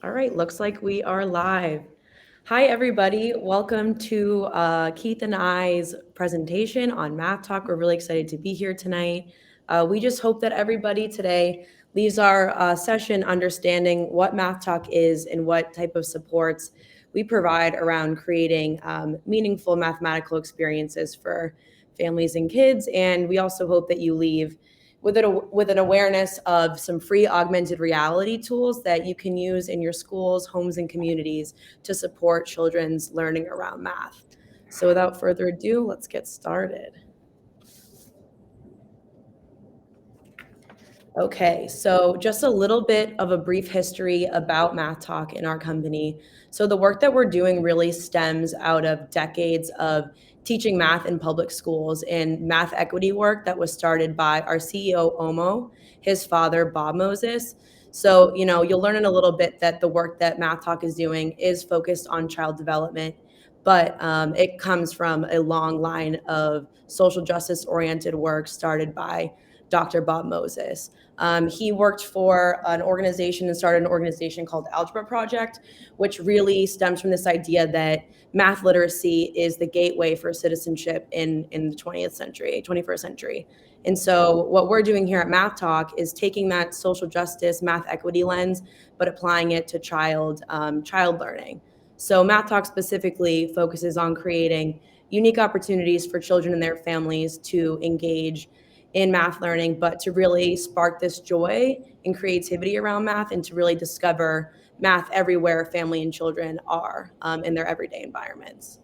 All right, looks like we are live. Hi, everybody. Welcome to Keith and I's presentation on Math Talk. We're really excited to be here tonight. We just hope that everybody today leaves our session understanding what Math Talk is and what type of supports we provide around creating meaningful mathematical experiences for families and kids. And we also hope that you leave with an awareness of some free augmented reality tools that you can use in your schools, homes, and communities to support children's learning around math. So without further ado, let's get started. Okay, so just a little bit of a brief history about MathTalk in our company. So the work that we're doing really stems out of decades of teaching math in public schools and math equity work that was started by our CEO, Omo, his father, Bob Moses. So, you'll learn in a little bit that the work that MathTalk is doing is focused on child development, but it comes from a long line of social justice oriented work started by Dr. Bob Moses. He worked for an organization and started an organization called Algebra Project, which really stems from this idea that math literacy is the gateway for citizenship in the 20th century, 21st century. And so what we're doing here at Math Talk is taking that social justice, math equity lens, but applying it to child learning. So Math Talk specifically focuses on creating unique opportunities for children and their families to engage in math learning, but to really spark this joy and creativity around math and to really discover math everywhere family and children are in their everyday environments.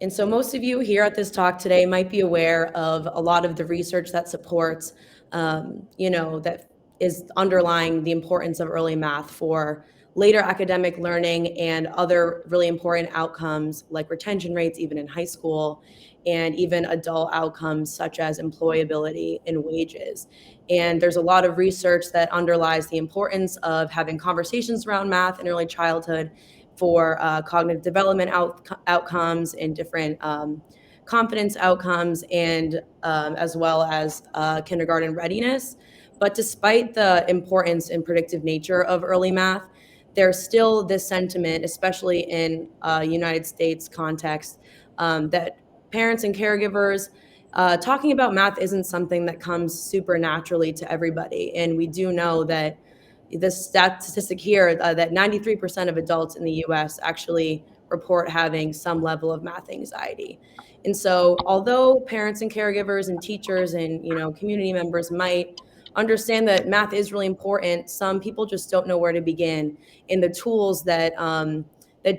And so most of you here at this talk today might be aware of a lot of the research that supports, that is underlying the importance of early math for later academic learning and other really important outcomes like retention rates, even in high school, and even adult outcomes such as employability and wages. And there's a lot of research that underlies the importance of having conversations around math in early childhood for cognitive development outcomes and different confidence outcomes, and as well as kindergarten readiness. But despite the importance and predictive nature of early math, there's still this sentiment, especially in United States context, that parents and caregivers talking about math isn't something that comes super naturally to everybody. And we do know that the statistic here that 93% of adults in the US actually report having some level of math anxiety. And so although parents and caregivers and teachers and community members might understand that math is really important, some people just don't know where to begin. And the tools that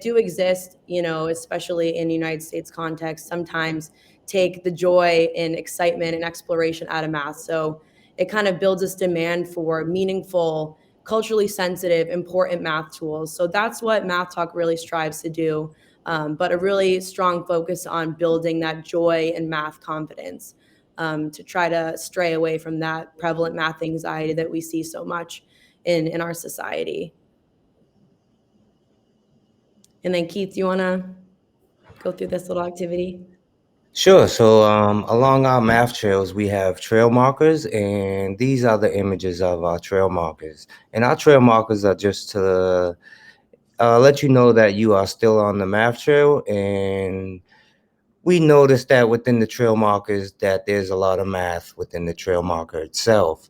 do exist, especially in the United States context, sometimes take the joy and excitement and exploration out of math. So it kind of builds this demand for meaningful, culturally sensitive, important math tools. So that's what Math Talk really strives to do, but a really strong focus on building that joy and math confidence, to try to stray away from that prevalent math anxiety that we see so much in our society. And then Keith, do you want to go through this little activity? Sure. So along our math trails, we have trail markers, and these are the images of our trail markers. And our trail markers are just to let you know that you are still on the math trail. And we noticed that within the trail markers that there's a lot of math within the trail marker itself.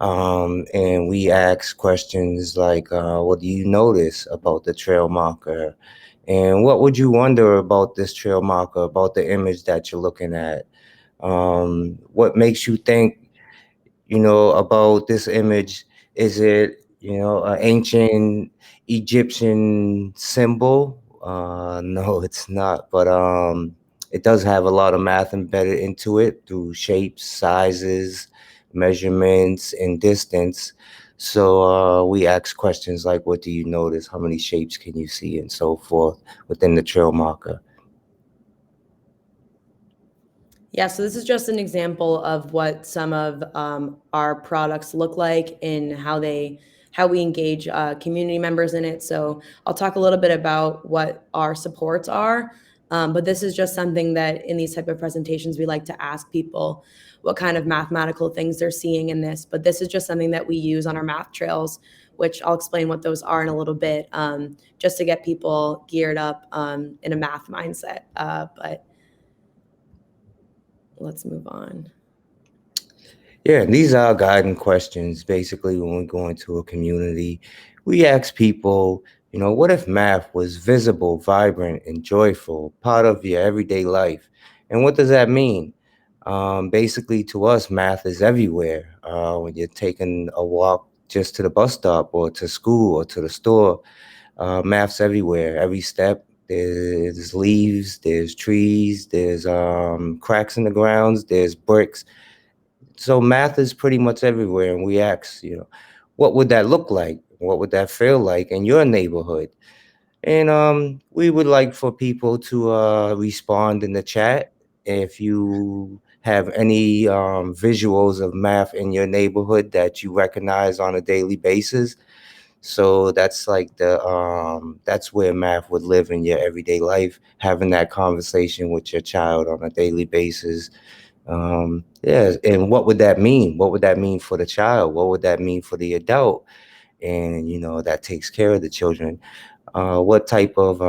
And we ask questions like, what do you notice about the trail marker? And what would you wonder about this trail marker, about the image that you're looking at? What makes you think, about this image? Is it, an ancient Egyptian symbol? No, it's not. But it does have a lot of math embedded into it through shapes, sizes, measurements, and distance. So we ask questions like, what do you notice? How many shapes can you see? And so forth within the trail marker. Yeah, so this is just an example of what some of our products look like and how we engage community members in it. So I'll talk a little bit about what our supports are. But this is just something that in these type of presentations, we like to ask people what kind of mathematical things they're seeing in this. But this is just something that we use on our MathTrails, which I'll explain what those are in a little bit, just to get people geared up in a math mindset. But let's move on. Yeah, and these are guiding questions. Basically, when we go into a community, we ask people, what if math was visible, vibrant, and joyful, part of your everyday life? And what does that mean? Basically, to us, math is everywhere. When you're taking a walk just to the bus stop or to school or to the store, math's everywhere. Every step, there's leaves, there's trees, there's cracks in the grounds, there's bricks. So math is pretty much everywhere, and we ask, what would that look like? What would that feel like in your neighborhood? And we would like for people to respond in the chat if you have any visuals of math in your neighborhood that you recognize on a daily basis. So that's like that's where math would live in your everyday life, having that conversation with your child on a daily basis. Yeah, and what would that mean? What would that mean for the child? What would that mean for the adult? And that takes care of the children. What type of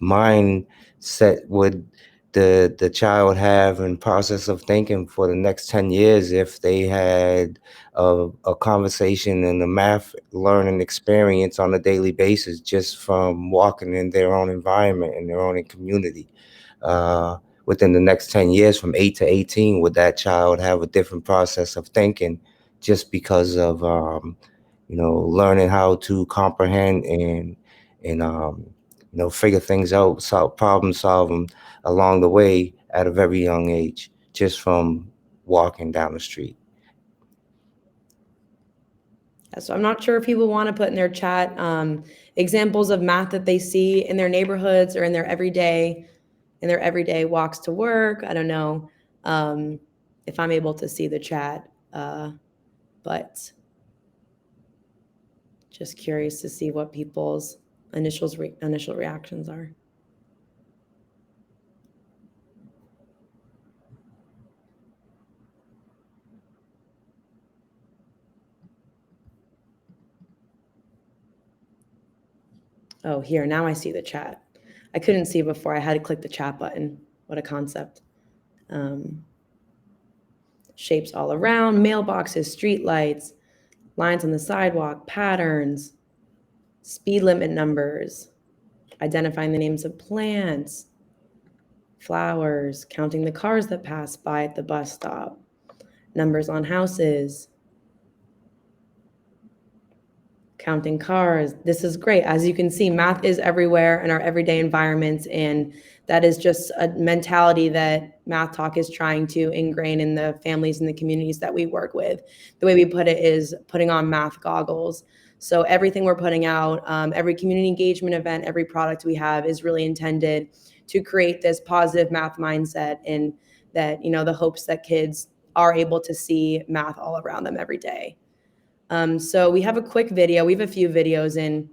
mindset would the child have and process of thinking for the next 10 years if they had a conversation and a math learning experience on a daily basis just from walking in their own environment, in their own community? Within the next 10 years, from 8 to 18, would that child have a different process of thinking just because of learning how to comprehend and figure things out, problem solving along the way at a very young age, just from walking down the street? So I'm not sure if people want to put in their chat examples of math that they see in their neighborhoods or in their everyday walks to work. I don't know if I'm able to see the chat, but just curious to see what people's initial reactions are. Oh, here, now I see the chat. I couldn't see before. I had to click the chat button. What a concept. Shapes all around, mailboxes, street lights, lines on the sidewalk, patterns, speed limit numbers, identifying the names of plants, flowers, counting the cars that pass by at the bus stop, numbers on houses, counting cars. This is great. As you can see, math is everywhere in our everyday environments, and that is just a mentality that MathTalk is trying to ingrain in the families and the communities that we work with. The way we put it is putting on math goggles. So everything we're putting out, every community engagement event, every product we have is really intended to create this positive math mindset, and that, the hopes that kids are able to see math all around them every day. So we have a quick video. We have a few videos in.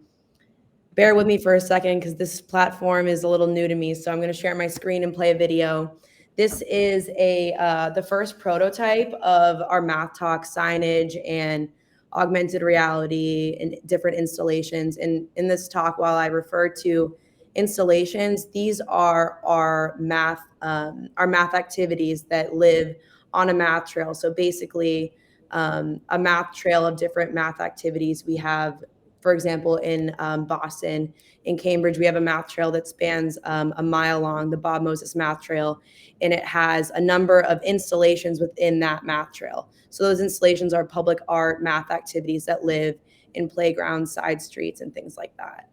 Bear with me for a second because this platform is a little new to me. So I'm going to share my screen and play a video. This is the first prototype of our MathTalk signage and augmented reality and different installations. And in this talk, while I refer to installations, these are our math activities that live on a math trail. So basically, a math trail of different math activities we have. For example, in Boston, in Cambridge, we have a math trail that spans a mile long, the Bob Moses Math Trail, and it has a number of installations within that math trail. So those installations are public art math activities that live in playgrounds, side streets, and things like that.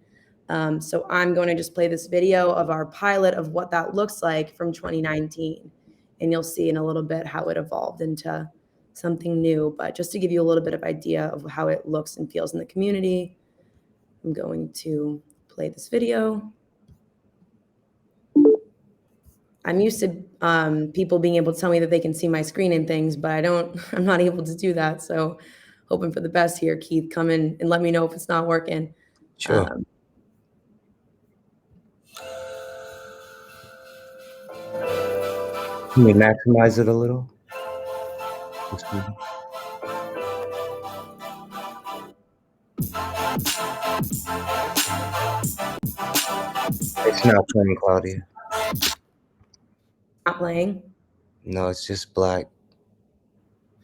So I'm going to just play this video of our pilot of what that looks like from 2019, and you'll see in a little bit how it evolved into something new. But just to give you a little bit of idea of how it looks and feels in the community, I'm going to play this video. I'm used to people being able to tell me that they can see my screen and things, but I'm not able to do that. So hoping for the best here. Keith, come in and let me know if it's not working. Sure. Can we maximize it a little? Let's see. It's not playing, Claudia. Not playing. No, it's just black.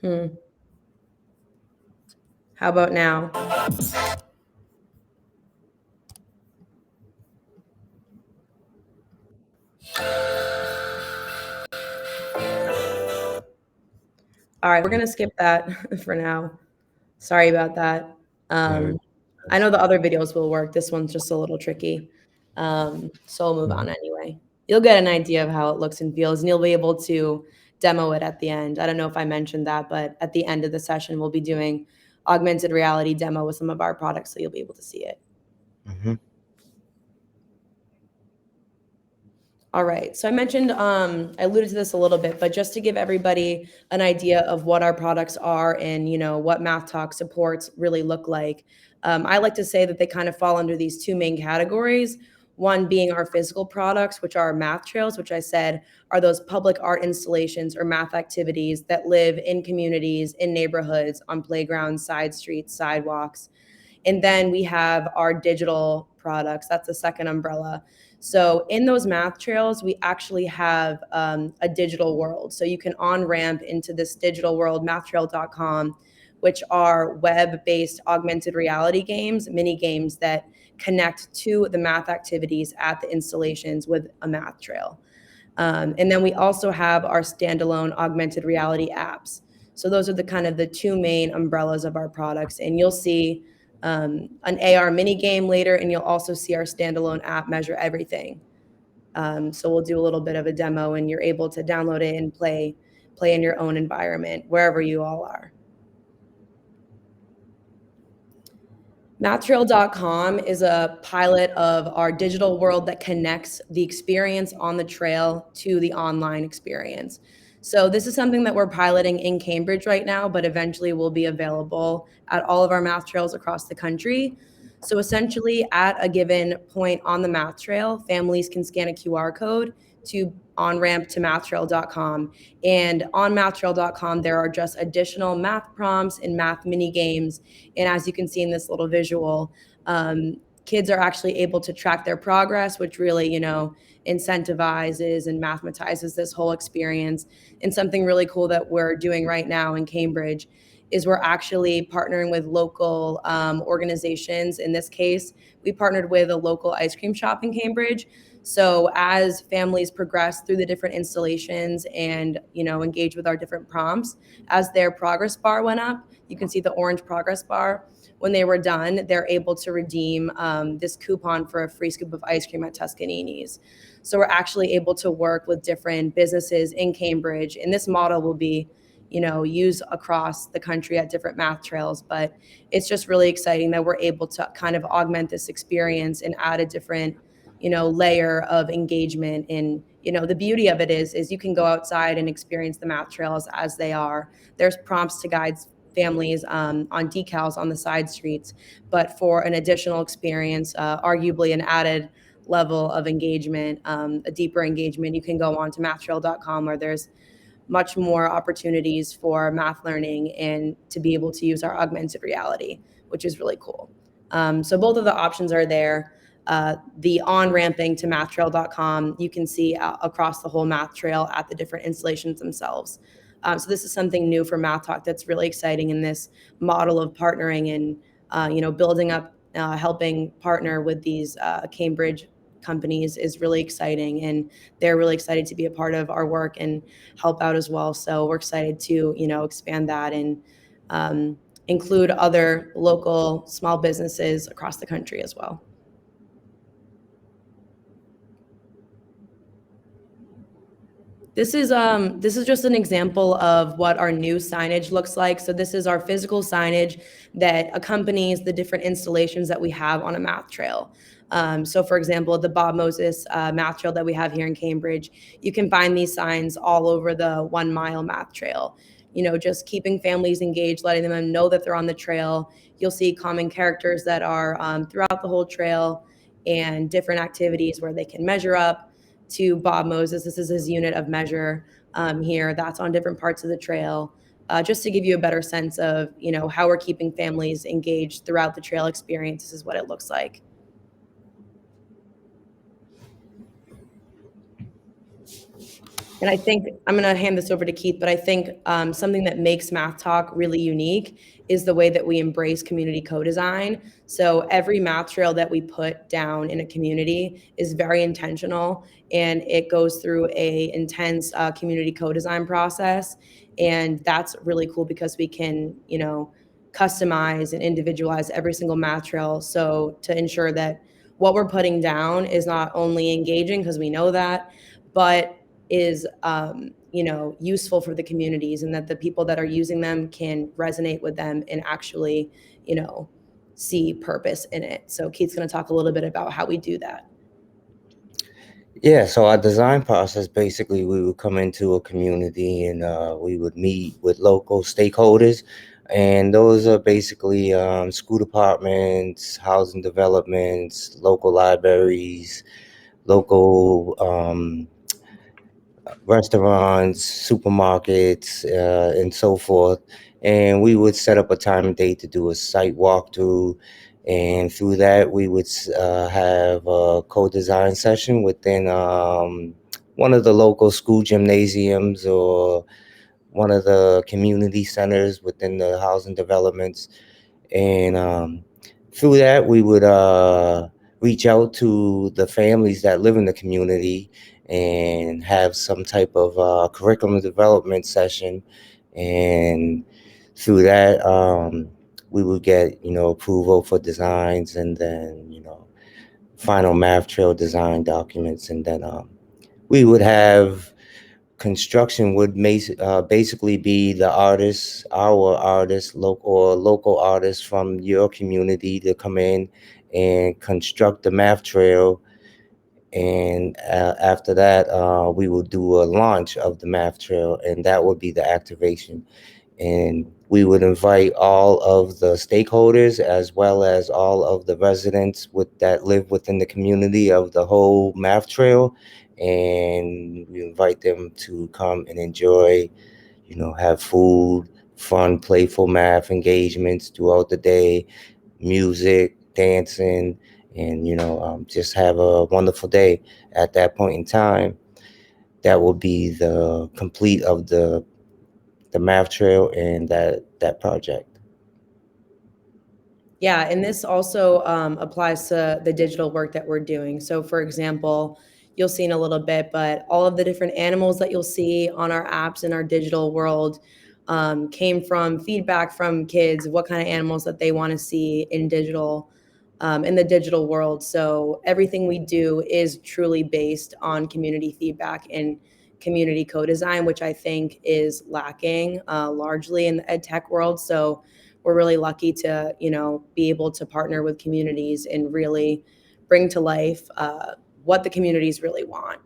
How about now? All right, we're gonna skip that for now. Sorry about that. Yeah. I know the other videos will work. This one's just a little tricky. So I'll move on Mhm. anyway. You'll get an idea of how it looks and feels, and you'll be able to demo it at the end. I don't know if I mentioned that, but at the end of the session, we'll be doing augmented reality demo with some of our products, so you'll be able to see it. Mhm. All right. So I mentioned, I alluded to this a little bit, but just to give everybody an idea of what our products are and, what MathTalk supports really look like. I like to say that they kind of fall under these two main categories. One being our physical products, which are MathTrails, which I said are those public art installations or math activities that live in communities, in neighborhoods, on playgrounds, side streets, sidewalks. And then we have our digital products. That's the second umbrella. So in those MathTrails, we actually have a digital world. So you can on-ramp into this digital world, mathtrail.com, which are web-based augmented reality games, mini games that connect to the math activities at the installations with a math trail. And then we also have our standalone augmented reality apps. So those are the two main umbrellas of our products. And you'll see an AR mini game later, and you'll also see our standalone app Measure Everything. So we'll do a little bit of a demo, and you're able to download it and play in your own environment wherever you all are. MathTrail.com is a pilot of our digital world that connects the experience on the trail to the online experience. So this is something that we're piloting in Cambridge right now, but eventually will be available at all of our math trails across the country. So essentially, at a given point on the math trail, families can scan a QR code to on-ramp to mathtrail.com. And on mathtrail.com, there are just additional math prompts and math mini games. And as you can see in this little visual, kids are actually able to track their progress, which really, incentivizes and mathematizes this whole experience. And something really cool that we're doing right now in Cambridge is we're actually partnering with local organizations. In this case, we partnered with a local ice cream shop in Cambridge. So as families progress through the different installations and, engage with our different prompts, as their progress bar went up, you can see the orange progress bar. When they were done, they're able to redeem this coupon for a free scoop of ice cream at Tuscanini's. So we're actually able to work with different businesses in Cambridge, and this model will be, used across the country at different math trails. But it's just really exciting that we're able to kind of augment this experience and add a different, layer of engagement. And the beauty of it is you can go outside and experience the math trails as they are. There's prompts to guide families on decals on the side streets, but for an additional experience, arguably an added level of engagement, a deeper engagement, you can go on to mathtrail.com, where there's much more opportunities for math learning and to be able to use our augmented reality, which is really cool. So both of the options are there. The on-ramping to mathtrail.com, you can see across the whole math trail at the different installations themselves. So this is something new for MathTalk that's really exciting in this model of partnering and, building up, helping partner with these Cambridge companies is really exciting. And they're really excited to be a part of our work and help out as well. So we're excited to, expand that and include other local small businesses across the country as well. This is just an example of what our new signage looks like. So this is our physical signage that accompanies the different installations that we have on a math trail. So for example, the Bob Moses math trail that we have here in Cambridge, you can find these signs all over the 1 mile math trail. Just keeping families engaged, letting them know that they're on the trail. You'll see common characters that are throughout the whole trail and different activities where they can measure up to Bob Moses. This is his unit of measure. here. That's on different parts of the trail. Just to give you a better sense of, how we're keeping families engaged throughout the trail experience. This is what it looks like. And I think I'm going to hand this over to Keith, but I think something that makes MathTalk really unique is the way that we embrace community co-design. So every math trail that we put down in a community is very intentional, and it goes through a intense community co-design process. And that's really cool because we can, customize and individualize every single math trail. So to ensure that what we're putting down is not only engaging, because we know that, but is useful for the communities, and that the people that are using them can resonate with them and actually see purpose in it. So Keith's going to talk a little bit about how we do that. Yeah, so our design process, basically, we would come into a community and we would meet with local stakeholders. And those are basically school departments, housing developments, local libraries, local restaurants, supermarkets, and so forth. And we would set up a time and date to do a site walkthrough. And through that, we would have a co-design session within one of the local school gymnasiums or one of the community centers within the housing developments. And through that, we would reach out to the families that live in the community and have some type of curriculum development session. And through that, we would get, approval for designs, and then, final math trail design documents. And then we would have construction would basically be the artists, our artists, local artists from your community to come in and construct the math trail. And after that, we will do a launch of the math trail, and that would be the activation. And we would invite all of the stakeholders as well as all of the residents that live within the community of the whole math trail. And we invite them to come and enjoy, have food, fun, playful math engagements throughout the day, music, dancing, and, just have a wonderful day. At that point in time, that will be the complete of the math trail and that project. Yeah, and this also applies to the digital work that we're doing. So, for example, you'll see in a little bit, but all of the different animals that you'll see on our apps in our digital world came from feedback from kids, what kind of animals that they want to see in the digital world. So everything we do is truly based on community feedback and community co-design, which I think is lacking largely in the ed tech world. So we're really lucky to, be able to partner with communities and really bring to life what the communities really want.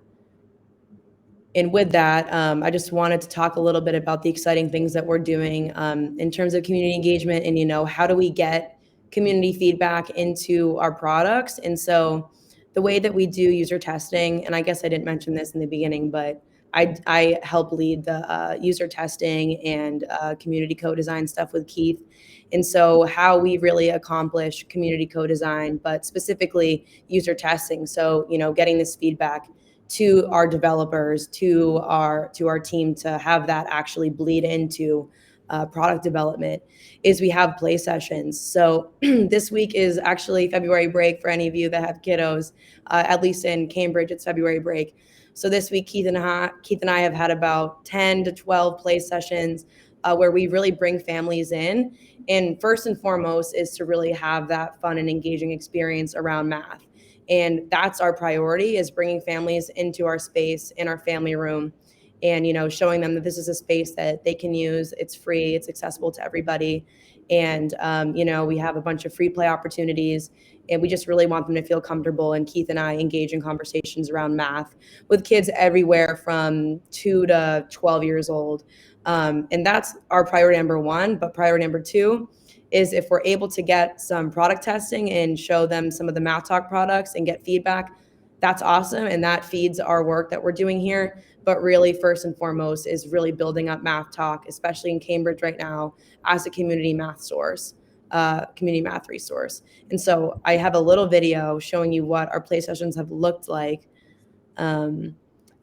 And with that, I just wanted to talk a little bit about the exciting things that we're doing in terms of community engagement, and how do we get community feedback into our products. And so the way that we do user testing, and I guess I didn't mention this in the beginning, but I help lead the user testing and community co-design stuff with Keith. And so how we really accomplish community co-design, but specifically user testing. So, getting this feedback to our developers, to our team, to have that actually bleed into product development, is we have play sessions. So this week is actually February break for any of you that have kiddos. At least in Cambridge, it's February break. So this week, Keith and I have had about 10 to 12 play sessions where we really bring families in. And first and foremost is to really have that fun and engaging experience around math. And that's our priority, is bringing families into our space, in our family room, and showing them that this is a space that they can use. It's free, it's accessible to everybody. And we have a bunch of free play opportunities, and we just really want them to feel comfortable. And Keith and I engage in conversations around math with kids everywhere from 2 to 12 years old. And that's our priority number one. But priority number two is, if we're able to get some product testing and show them some of the MathTalk products and get feedback, that's awesome. And that feeds our work that we're doing here. but really first and foremost is really building up MathTalk, especially in Cambridge right now, as a community math source, community math resource. And so I have a little video showing you what our play sessions have looked like. And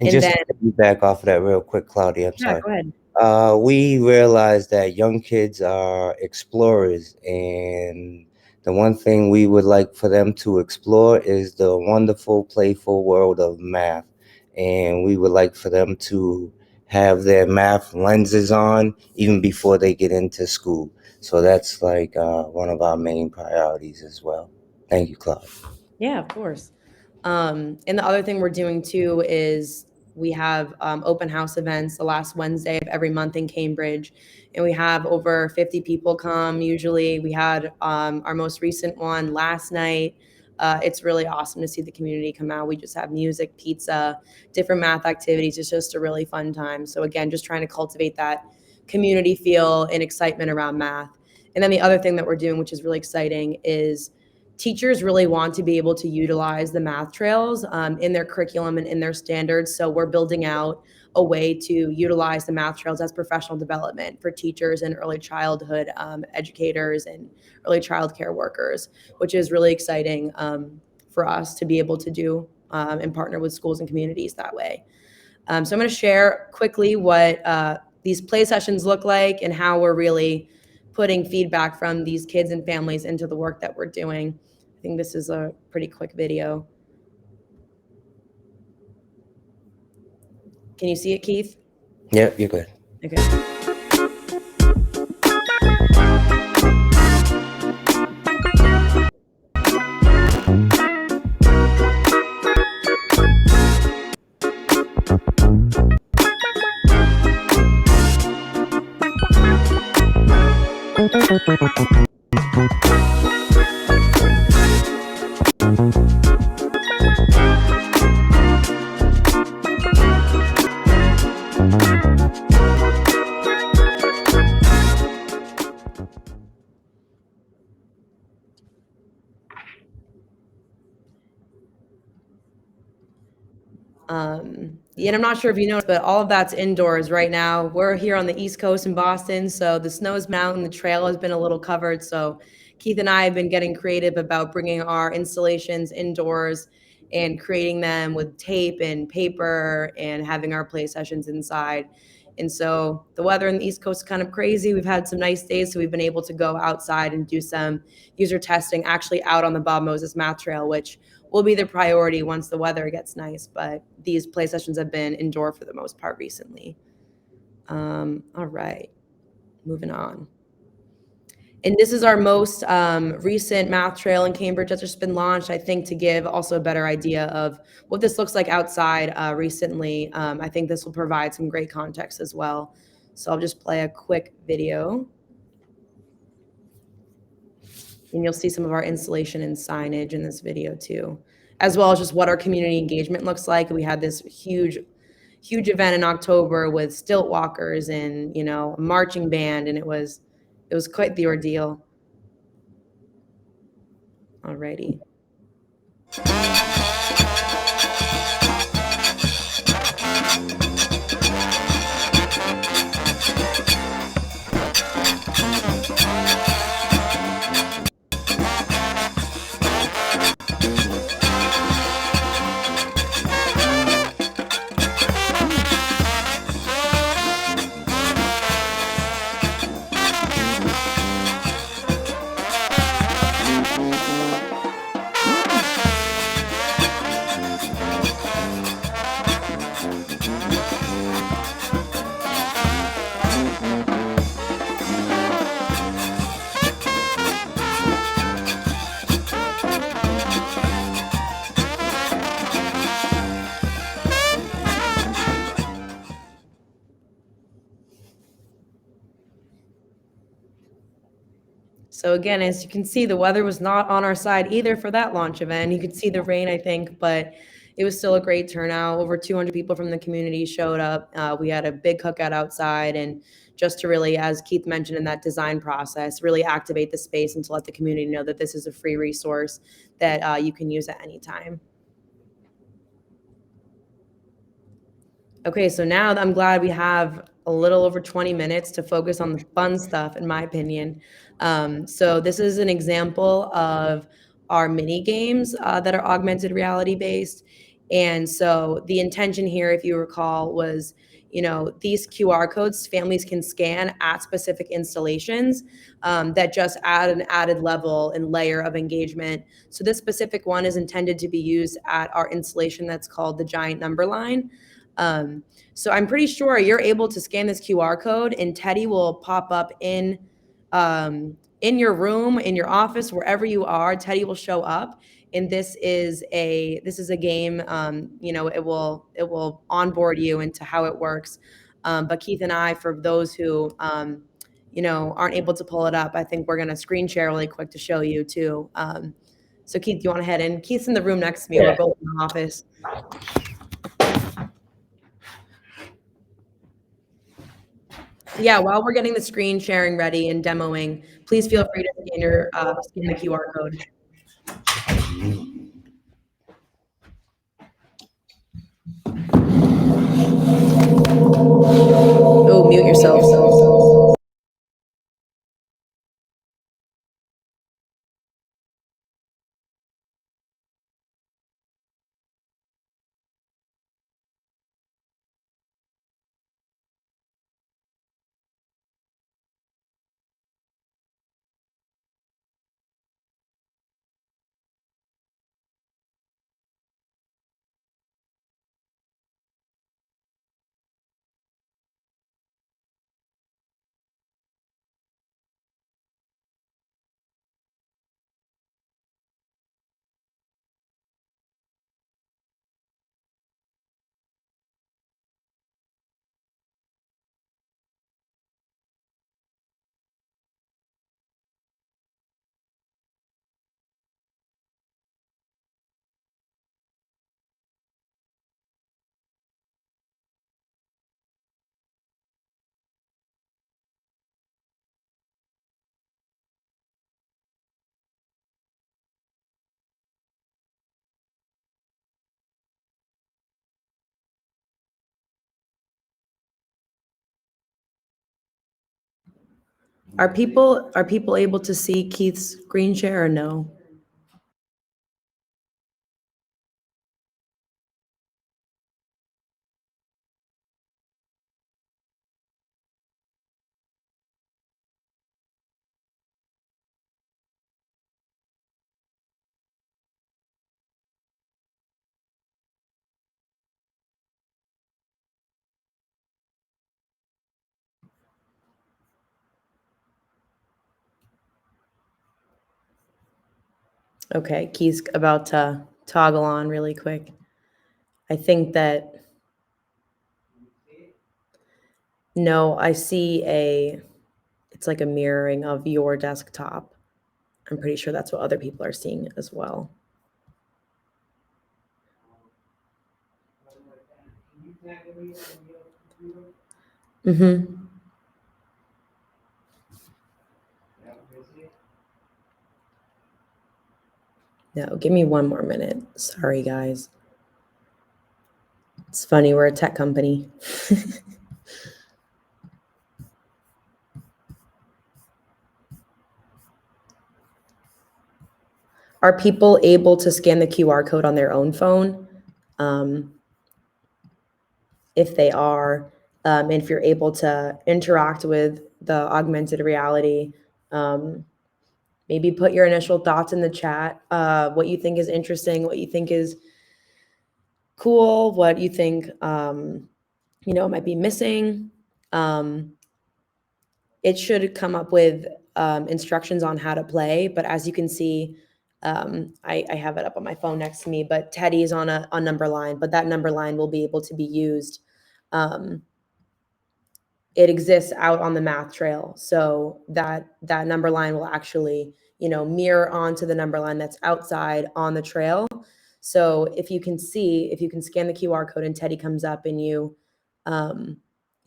And just then, to back off of that real quick, Claudia, I'm yeah, sorry. go ahead. We realize that young kids are explorers, and the one thing we would like for them to explore is the wonderful, playful world of math. And we would like for them to have their math lenses on even before they get into school. So that's like one of our main priorities as well. Thank you, Claudia. Yeah, of course. And the other thing we're doing too is we have open house events the last Wednesday of every month in Cambridge, and we have over 50 people come. Usually, we had our most recent one last night. It's really awesome to see the community come out. We just have music, pizza, different math activities. It's just a really fun time. So again, just trying to cultivate that community feel and excitement around math. And then the other thing that we're doing, which is really exciting, is teachers really want to be able to utilize the MathTrails in their curriculum and in their standards. So we're building out a way to utilize the MathTrails as professional development for teachers and early childhood educators and early child care workers, which is really exciting for us to be able to do and partner with schools and communities that way. So I'm going to share quickly what these play sessions look like and how we're really putting feedback from these kids and families into the work that we're doing. I think this is a pretty quick video. Can you see it, Keith? Yep, you're good. Okay. And I'm not sure if you noticed, but all of that's indoors right now. We're here on the East Coast in Boston, so the snow's mountain, the trail has been a little covered. So Keith and I have been getting creative about bringing our installations indoors and creating them with tape and paper and having our play sessions inside. And so the weather in the East Coast is kind of crazy. We've had some nice days, so we've been able to go outside and do some user testing actually out on the Bob Moses Math Trail, which will be the priority once the weather gets nice. But these play sessions have been indoor for the most part recently. All right, moving on. And this is our most recent math trail in Cambridge that's just been launched, I think, to give also a better idea of what this looks like outside recently. I think this will provide some great context as well. So I'll just play a quick video. And you'll see some of our installation and signage in this video too, as well as just what our community engagement looks like. We had this huge event in October with stilt walkers and, you know, a marching band, and it was quite the ordeal. Alrighty. So again, as you can see, the weather was not on our side either for that launch event. You could see the rain, I think, but it was still a great turnout. Over 200 people from the community showed up. We had a big cookout outside, and just to really, as Keith mentioned in that design process, really activate the space and to let the community know that this is a free resource that you can use at any time. Okay, so now I'm glad we have a little over 20 minutes to focus on the fun stuff, in my opinion. So this is an example of our mini games that are augmented reality based. And so the intention here, if you recall, was, these QR codes families can scan at specific installations that just add an added level and layer of engagement. So this specific one is intended to be used at our installation that's called the Giant Number Line. So I'm pretty sure you're able to scan this QR code and Teddy will pop up in your room, in your office, wherever you are. Teddy will show up, and this is a game. It will onboard you into how it works. But Keith and I, for those who aren't able to pull it up, I think we're gonna screen share really quick to show you too. So Keith, you want to head in? Keith's in the room next to me. We're both in the office. Yeah, while we're getting the screen sharing ready and demoing, please feel free to scan the QR code. Oh, mute yourself. Are people able to see Keith's screen share or no? Okay, Keith's about to toggle on really quick. I think that no, I see it's like a mirroring of your desktop. I'm pretty sure that's what other people are seeing as well. Mm-hmm. No, give me one more minute. Sorry, guys. It's funny, we're a tech company. Are people able to scan the QR code on their own phone? If they are, and if you're able to interact with the augmented reality, maybe put your initial thoughts in the chat, what you think is interesting, what you think is cool, what you think might be missing. It should come up with instructions on how to play, but as you can see, I have it up on my phone next to me, but Teddy is on a number line, but that number line will be able to be used. It exists out on the math trail, so that number line will actually mirror onto the number line that's outside on the trail. So if you can scan the QR code and Teddy comes up and you have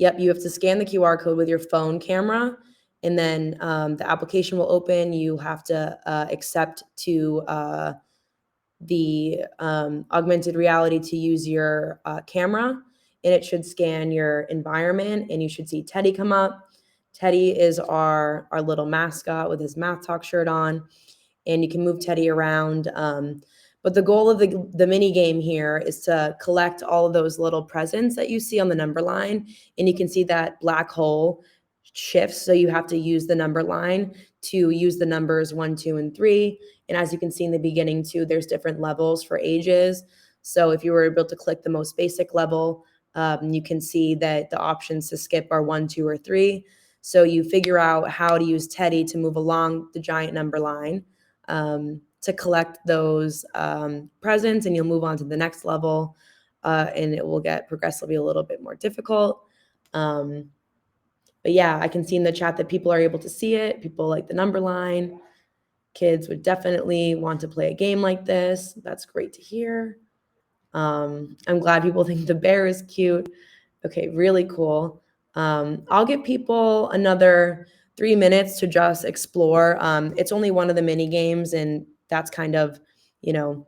to scan the QR code with your phone camera, and then the application will open. You have to accept to the augmented reality to use your camera, and it should scan your environment, and you should see Teddy come up. Teddy is our little mascot with his MathTalk shirt on, and you can move Teddy around. But the goal of the mini game here is to collect all of those little presents that you see on the number line, and you can see that black hole shifts. So you have to use the number line to use the numbers 1, 2, and 3. And as you can see in the beginning too, there's different levels for ages. So if you were able to click the most basic level, you can see that the options to skip are 1, 2, or 3. So you figure out how to use Teddy to move along the giant number line to collect those presents, and you'll move on to the next level, and it will get progressively a little bit more difficult. But yeah, I can see in the chat that people are able to see it. People like the number line. Kids would definitely want to play a game like this. That's great to hear. I'm glad people think the bear is cute. Okay, really cool. I'll give people another 3 minutes to just explore. It's only one of the mini games, and that's kind of, you know,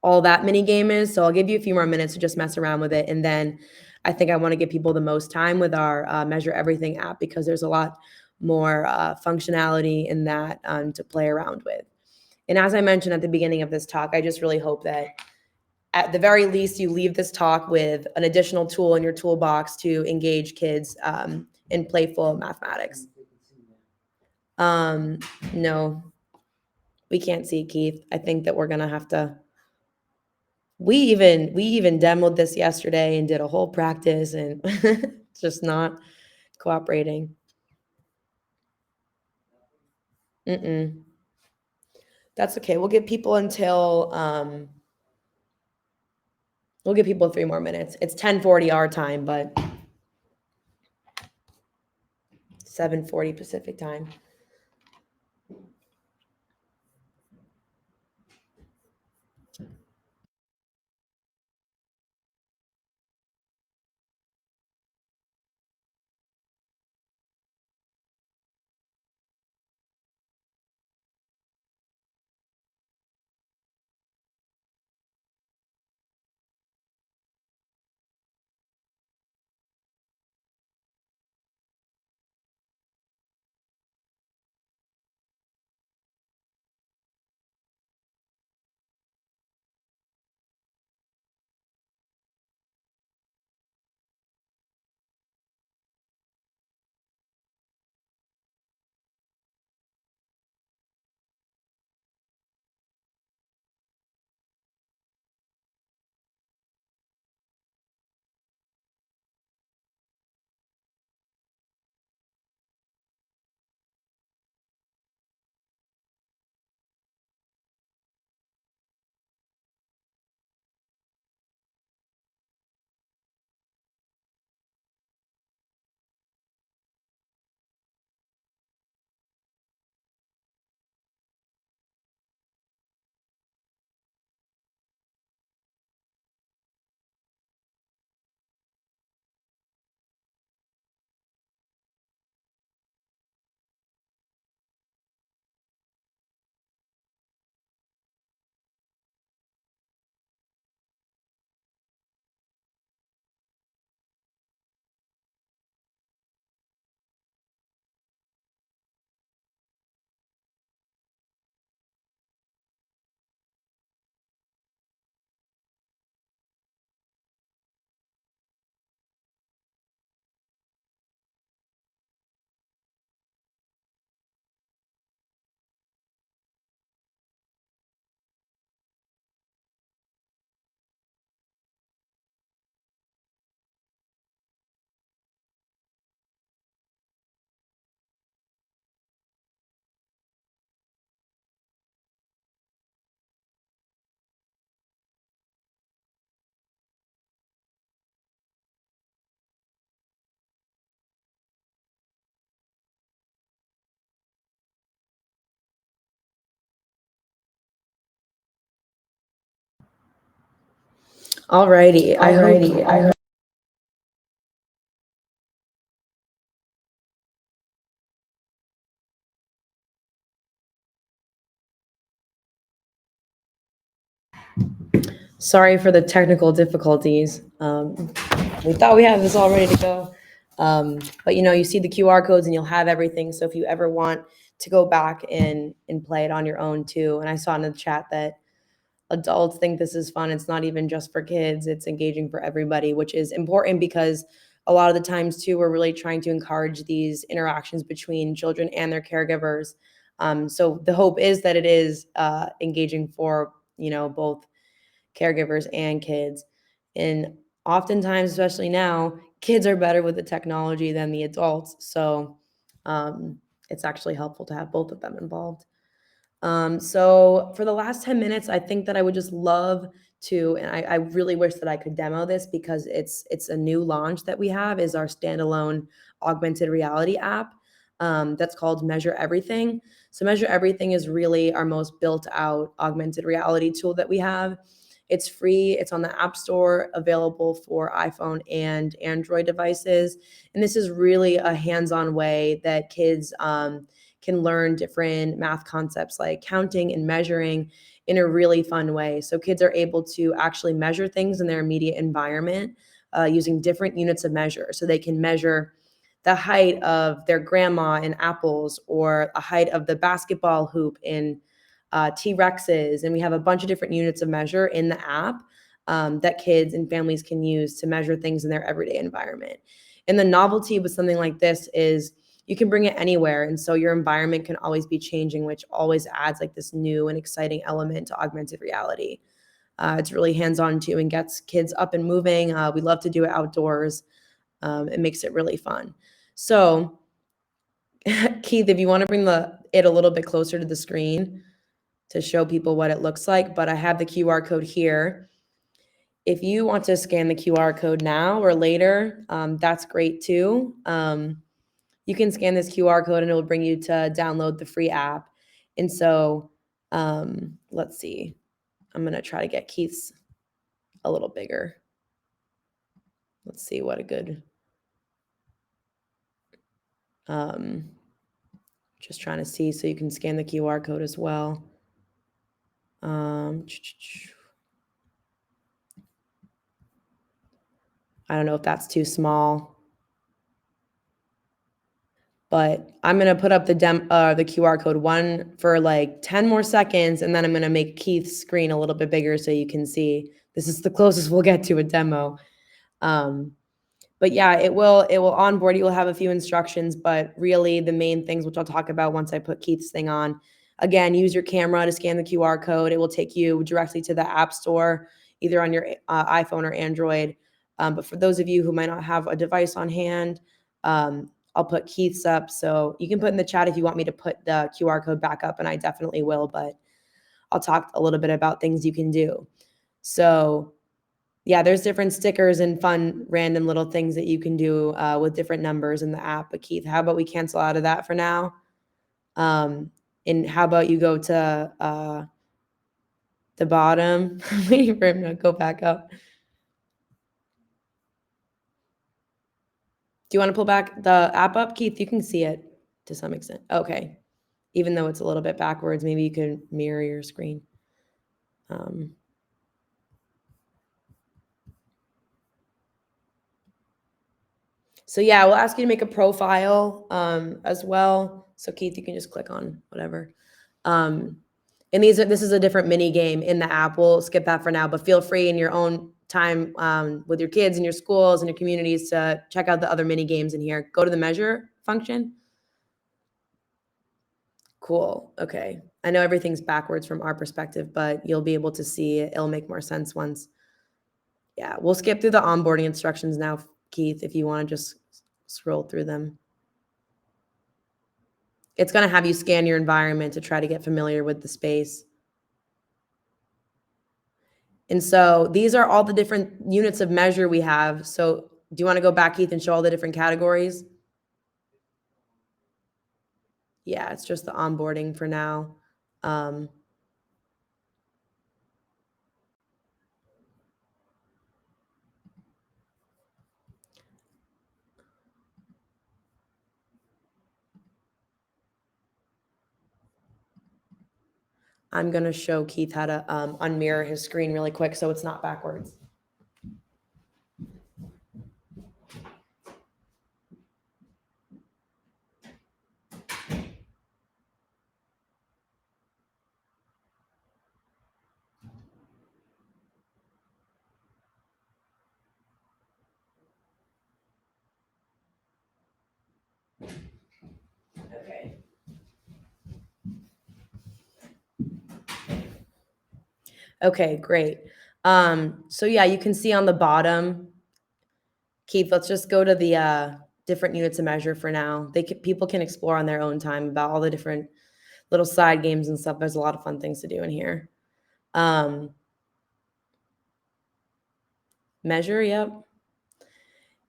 all that mini game is. So I'll give you a few more minutes to just mess around with it. And then I think I want to give people the most time with our Measure Everything app, because there's a lot more functionality in that to play around with. And as I mentioned at the beginning of this talk, I just really hope that at the very least you leave this talk with an additional tool in your toolbox to engage kids in playful mathematics. No, we can't see Keith. I think that we're gonna have to. We even demoed this yesterday and did a whole practice, and it's just not cooperating. Mm-mm. That's okay. We'll give people 3 more minutes. It's 10:40 our time, but 7:40 Pacific time. Alrighty. I Sorry for the technical difficulties. We thought we had this all ready to go. But you see the QR codes and you'll have everything. So if you ever want to go back and play it on your own too. And I saw in the chat that adults think this is fun. It's not even just for kids, it's engaging for everybody, which is important because a lot of the times too, we're really trying to encourage these interactions between children and their caregivers. So the hope is that it is engaging for, both caregivers and kids. And oftentimes, especially now, kids are better with the technology than the adults. So it's actually helpful to have both of them involved. So for the last 10 minutes, I think that I would just love to, and I really wish that I could demo this because it's a new launch that we have, is our standalone augmented reality app that's called Measure Everything. So Measure Everything is really our most built out augmented reality tool that we have. It's free. It's on the App Store, available for iPhone and Android devices. And this is really a hands-on way that kids can learn different math concepts like counting and measuring in a really fun way. So kids are able to actually measure things in their immediate environment using different units of measure. So they can measure the height of their grandma in apples, or a height of the basketball hoop in T-Rexes. And we have a bunch of different units of measure in the app that kids and families can use to measure things in their everyday environment. And the novelty with something like this is you can bring it anywhere. And so your environment can always be changing, which always adds like this new and exciting element to augmented reality. It's really hands-on too and gets kids up and moving. We love to do it outdoors. It makes it really fun. So Keith, if you want to bring it a little bit closer to the screen to show people what it looks like, but I have the QR code here. If you want to scan the QR code now or later, that's great too. You can scan this QR code and it will bring you to download the free app. And so let's see. I'm going to try to get Keith's a little bigger. Let's see what a good, just trying to see so you can scan the QR code as well. I don't know if that's too small, but I'm going to put up the QR code one for like 10 more seconds, and then I'm going to make Keith's screen a little bit bigger so you can see. This is the closest we'll get to a demo. But yeah, it will onboard. You will have a few instructions, but really the main things, which I'll talk about once I put Keith's thing on. Again, use your camera to scan the QR code. It will take you directly to the App Store, either on your iPhone or Android. But for those of you who might not have a device on hand, I'll put Keith's up. So you can put in the chat if you want me to put the QR code back up, and I definitely will, but I'll talk a little bit about things you can do. So yeah, there's different stickers and fun random little things that you can do with different numbers in the app. But Keith, how about we cancel out of that for now? And how about you go to the bottom? Waiting for him to go back up. Do you want to pull back the app up, Keith? You can see it to some extent. Okay. Even though it's a little bit backwards, maybe you can mirror your screen. So yeah, we'll ask you to make a profile as well. So Keith, you can just click on whatever. And this is a different mini game in the app. We'll skip that for now, but feel free in your own time with your kids and your schools and your communities to check out the other mini games in here. Go to the measure function. Cool. Okay. I know everything's backwards from our perspective, but you'll be able to see it. It'll make more sense once. Yeah, we'll skip through the onboarding instructions now, Keith, if you want to just scroll through them. It's going to have you scan your environment to try to get familiar with the space. And so these are all the different units of measure we have. So do you want to go back, Keith, and show all the different categories? Yeah, it's just the onboarding for now. I'm going to show Keith how to unmirror his screen really quick so it's not backwards. Okay. Okay, great. So yeah, you can see on the bottom, Keith, let's just go to the different units of measure for now. People can explore on their own time about all the different little side games and stuff. There's a lot of fun things to do in here. Measure, yep.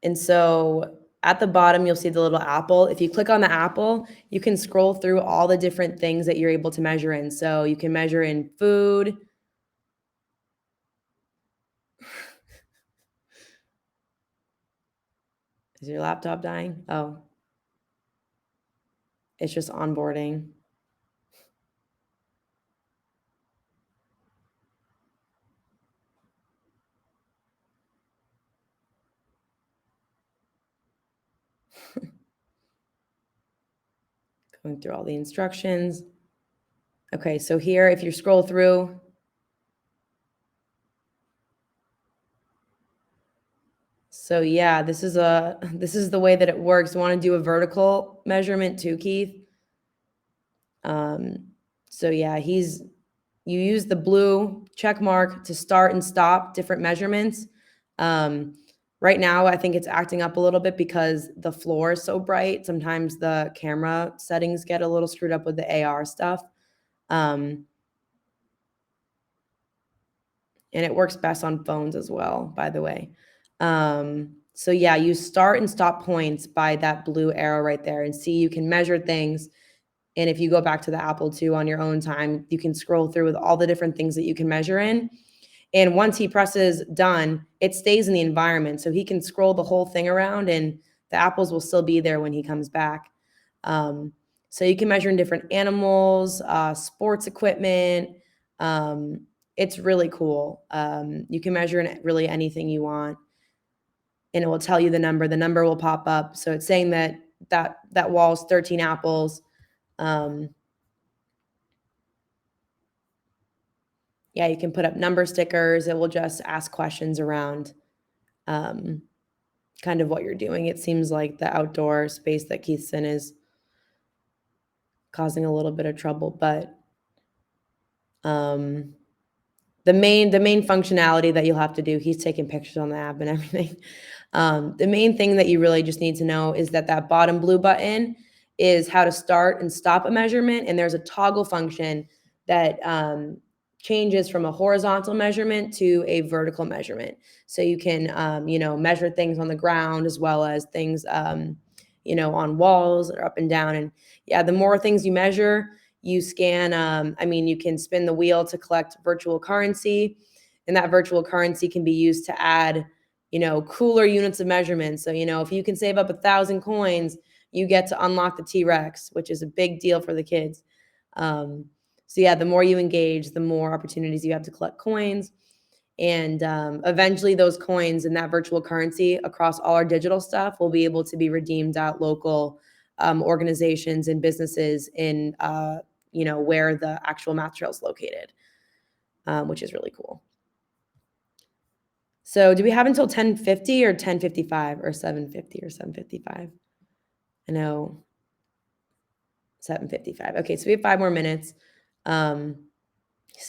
And so at the bottom, you'll see the little apple. If you click on the apple, you can scroll through all the different things that you're able to measure in. So you can measure in food. Is your laptop dying? Oh, it's just onboarding. Going through all the instructions. Okay, so here, if you scroll through, so yeah, this is the way that it works. You want to do a vertical measurement too, Keith. So yeah, you use the blue check mark to start and stop different measurements. Right now, I think it's acting up a little bit because the floor is so bright. Sometimes the camera settings get a little screwed up with the AR stuff. And it works best on phones as well, by the way. So yeah, you start and stop points by that blue arrow right there, and see you can measure things. And if you go back to the Apple II on your own time, you can scroll through with all the different things that you can measure in. And once he presses done, it stays in the environment. So he can scroll the whole thing around and the apples will still be there when he comes back. So you can measure in different animals, sports equipment. It's really cool. You can measure in really anything you want, and it will tell you the number. The number will pop up. So it's saying that wall's 13 apples. Yeah, you can put up number stickers. It will just ask questions around kind of what you're doing. It seems like the outdoor space that Keith's in is causing a little bit of trouble, but the main functionality that you'll have to do, he's taking pictures on the app and everything. The main thing that you really just need to know is that bottom blue button is how to start and stop a measurement, and there's a toggle function that changes from a horizontal measurement to a vertical measurement. So you can, measure things on the ground as well as things, on walls or up and down. And yeah, the more things you measure, you scan. You can spin the wheel to collect virtual currency, and that virtual currency can be used to add, cooler units of measurement. So, if you can save up 1,000 coins, you get to unlock the T-Rex, which is a big deal for the kids. So yeah, the more you engage, the more opportunities you have to collect coins. And eventually those coins and that virtual currency across all our digital stuff will be able to be redeemed at local organizations and businesses in, where the actual MathTrails is located, which is really cool. So do we have until 10:50 or 10:55 or 7:50 or 7:55? I know 7:55. Okay, so we have 5 more minutes. So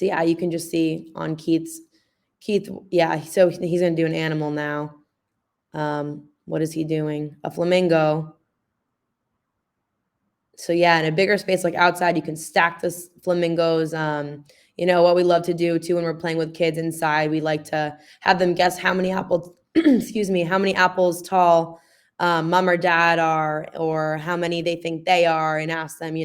yeah, you can just see on Keith, yeah, so he's gonna do an animal now. What is he doing? A flamingo. So yeah, in a bigger space like outside, you can stack the flamingos. What we love to do too when we're playing with kids inside, we like to have them guess how many apples, excuse me, how many apples tall mom or dad are, or how many they think they are, and ask them,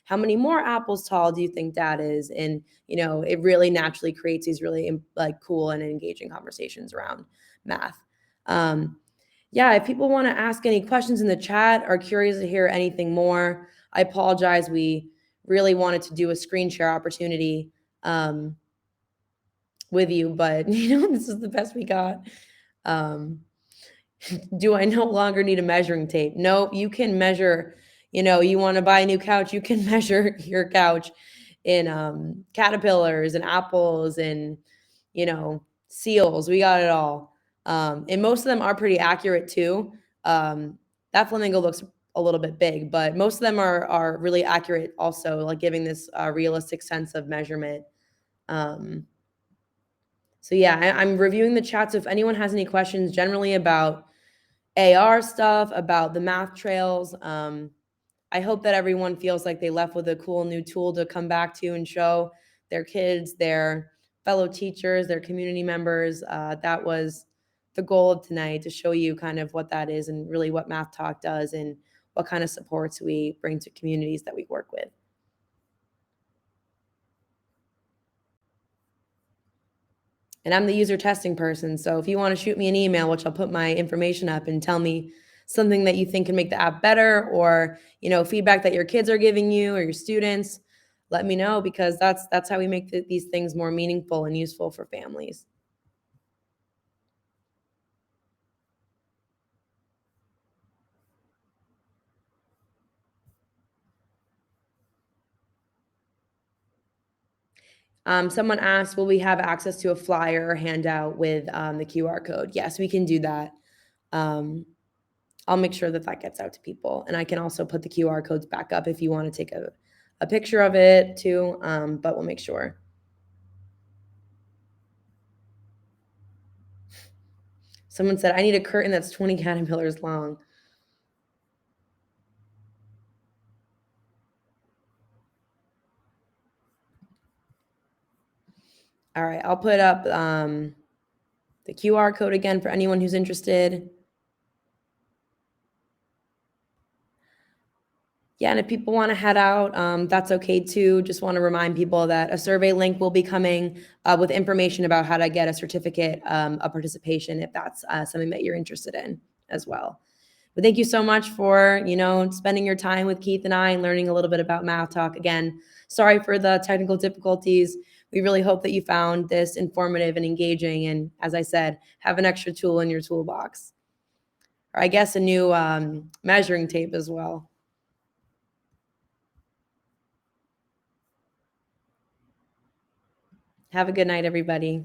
how many more apples tall do you think dad is? And, it really naturally creates these really cool and engaging conversations around math. Yeah, if people want to ask any questions in the chat or curious to hear anything more, I apologize. We really wanted to do a screen share opportunity with you, but this is the best we got. Do I no longer need a measuring tape? Nope, you can measure, you want to buy a new couch, you can measure your couch in caterpillars and apples and, seals. We got it all. And most of them are pretty accurate too. That flamingo looks a little bit big, but most of them are really accurate also, like giving this realistic sense of measurement. So yeah, I'm reviewing the chat. So if anyone has any questions generally about AR stuff, about the MathTrails, I hope that everyone feels like they left with a cool new tool to come back to and show their kids, their fellow teachers, their community members. That was the goal of tonight, to show you kind of what that is and really what MathTalk does and what kind of supports we bring to communities that we work with. And I'm the user testing person. So if you want to shoot me an email, which I'll put my information up, and tell me something that you think can make the app better, or, feedback that your kids are giving you or your students, let me know, because that's how we make these things more meaningful and useful for families. Someone asked, will we have access to a flyer or handout with the QR code? Yes, we can do that. I'll make sure that gets out to people. And I can also put the QR codes back up if you want to take a picture of it too, but we'll make sure. Someone said, I need a curtain that's 20 caterpillars long. All right, I'll put up the QR code again for anyone who's interested. Yeah, and if people want to head out, that's okay too. Just want to remind people that a survey link will be coming with information about how to get a certificate of participation, if that's something that you're interested in as well. But thank you so much for, spending your time with Keith and I and learning a little bit about MathTalk. Again, sorry for the technical difficulties. We really hope that you found this informative and engaging. And as I said, have an extra tool in your toolbox. Or I guess a new measuring tape as well. Have a good night, everybody.